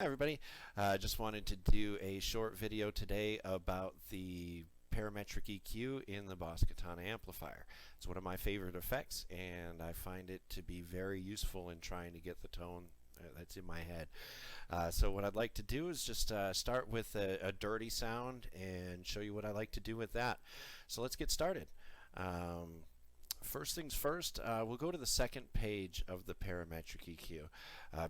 Hi everybody, just wanted to do a short video today about the parametric EQ in the Boss Katana amplifier. It's one of my favorite effects and I find it to be very useful in trying to get the tone that's in my head. So what I'd like to do is just start with a dirty sound and show you what I like to do with that. So let's get started. First things first, we'll go to the second page of the parametric EQ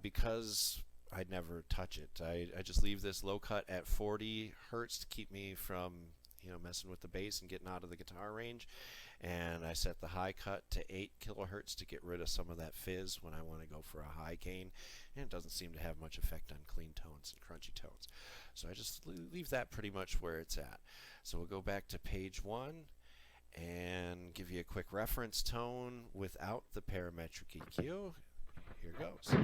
because I'd never touch it. I just leave this low cut at 40 hertz to keep me from messing with the bass and getting out of the guitar range, and I set the high cut to 8 kilohertz to get rid of some of that fizz when I want to go for a high gain, and it doesn't seem to have much effect on clean tones and crunchy tones, so I just leave that pretty much where it's at. So we'll go back to page 1 and give you a quick reference tone without the parametric EQ. Here goes. So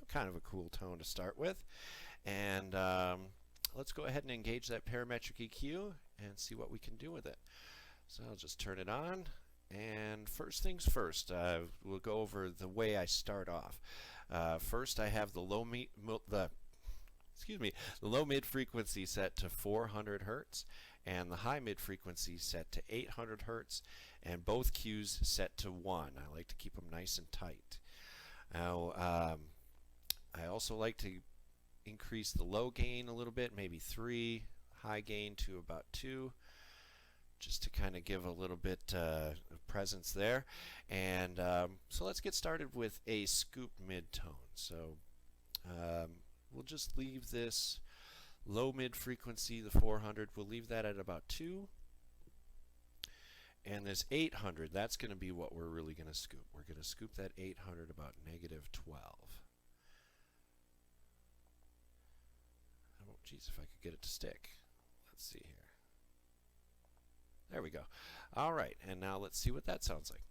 kind of a cool tone to start with, and let's go ahead and engage that parametric EQ and see what we can do with it. So I'll just turn it on. And first things first, we'll go over the way I start off. First, I have the low mid frequency set to 400 hertz, and the high mid frequency set to 800 hertz, and both cues set to 1. I like to keep them nice and tight. Now, I also like to increase the low gain a little bit, maybe 3, high gain to about 2. Just to kind of give a little bit of presence there. And so let's get started with a scoop mid-tone. So we'll just leave this low mid frequency, the 400, we'll leave that at about 2. And this 800, that's going to be what we're really going to scoop. We're going to scoop that 800 about -12. Oh, geez, if I could get it to stick. Let's see here. There we go. All right, and now let's see what that sounds like.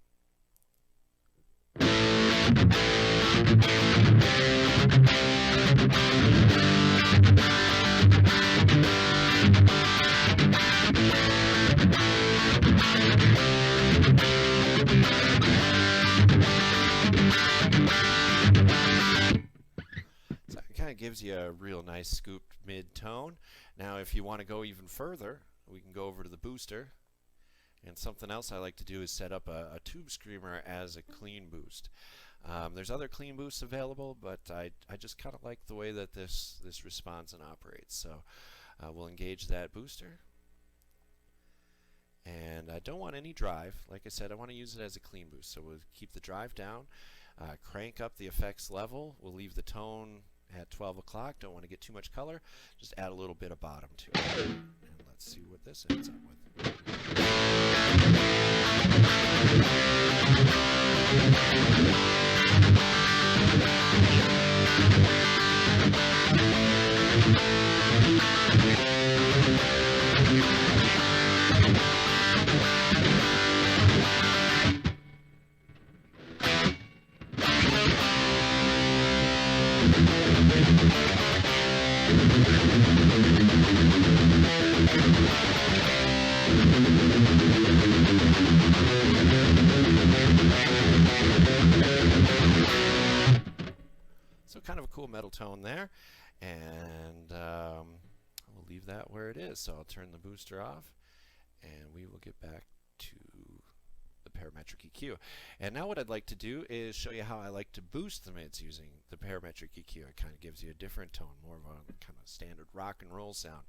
So it kind of gives you a real nice scooped mid-tone. Now if you want to go even further, we can go over to the booster. And something else I like to do is set up a tube screamer as a clean boost. There's other clean boosts available, but I just kind of like the way that this responds and operates. So we'll engage that booster. And I don't want any drive. Like I said, I want to use it as a clean boost. So we'll keep the drive down, crank up the effects level. We'll leave the tone at 12 o'clock. Don't want to get too much color. Just add a little bit of bottom to it. And let's see what this ends up with. So kind of a cool metal tone there, and we'll leave that where it is. So I'll turn the booster off, and we will get back to the parametric EQ. And now what I'd like to do is show you how I like to boost the mids using the parametric EQ. It kind of gives you a different tone, more of a kind of standard rock and roll sound.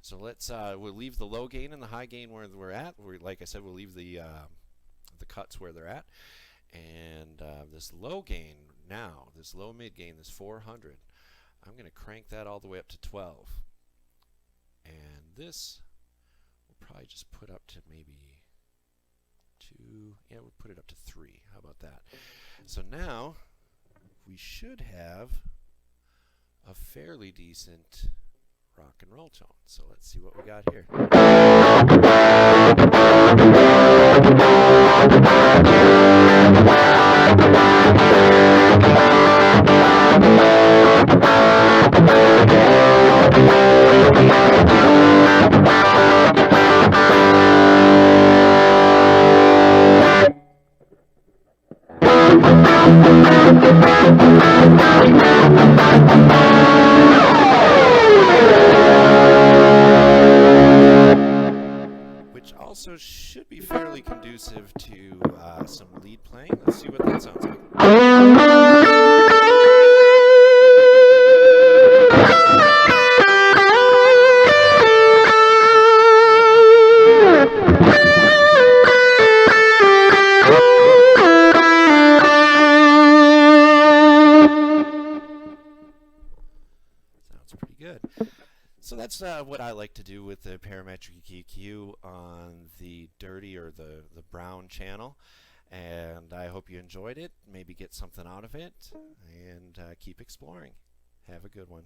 So let's we'll leave the low gain and the high gain where we're at. Like I said, we'll leave the cuts where they're at. And this low gain now, this low mid gain, this 400, I'm going to crank that all the way up to 12. And this we'll probably just put up to maybe 2. Yeah, we'll put it up to 3. How about that? So now we should have a fairly decent rock and roll tone. So let's see what we got here. good. So that's what I like to do with the Parametric EQ on the dirty or the brown channel. And I hope you enjoyed it, maybe get something out of it, and keep exploring. Have a good one.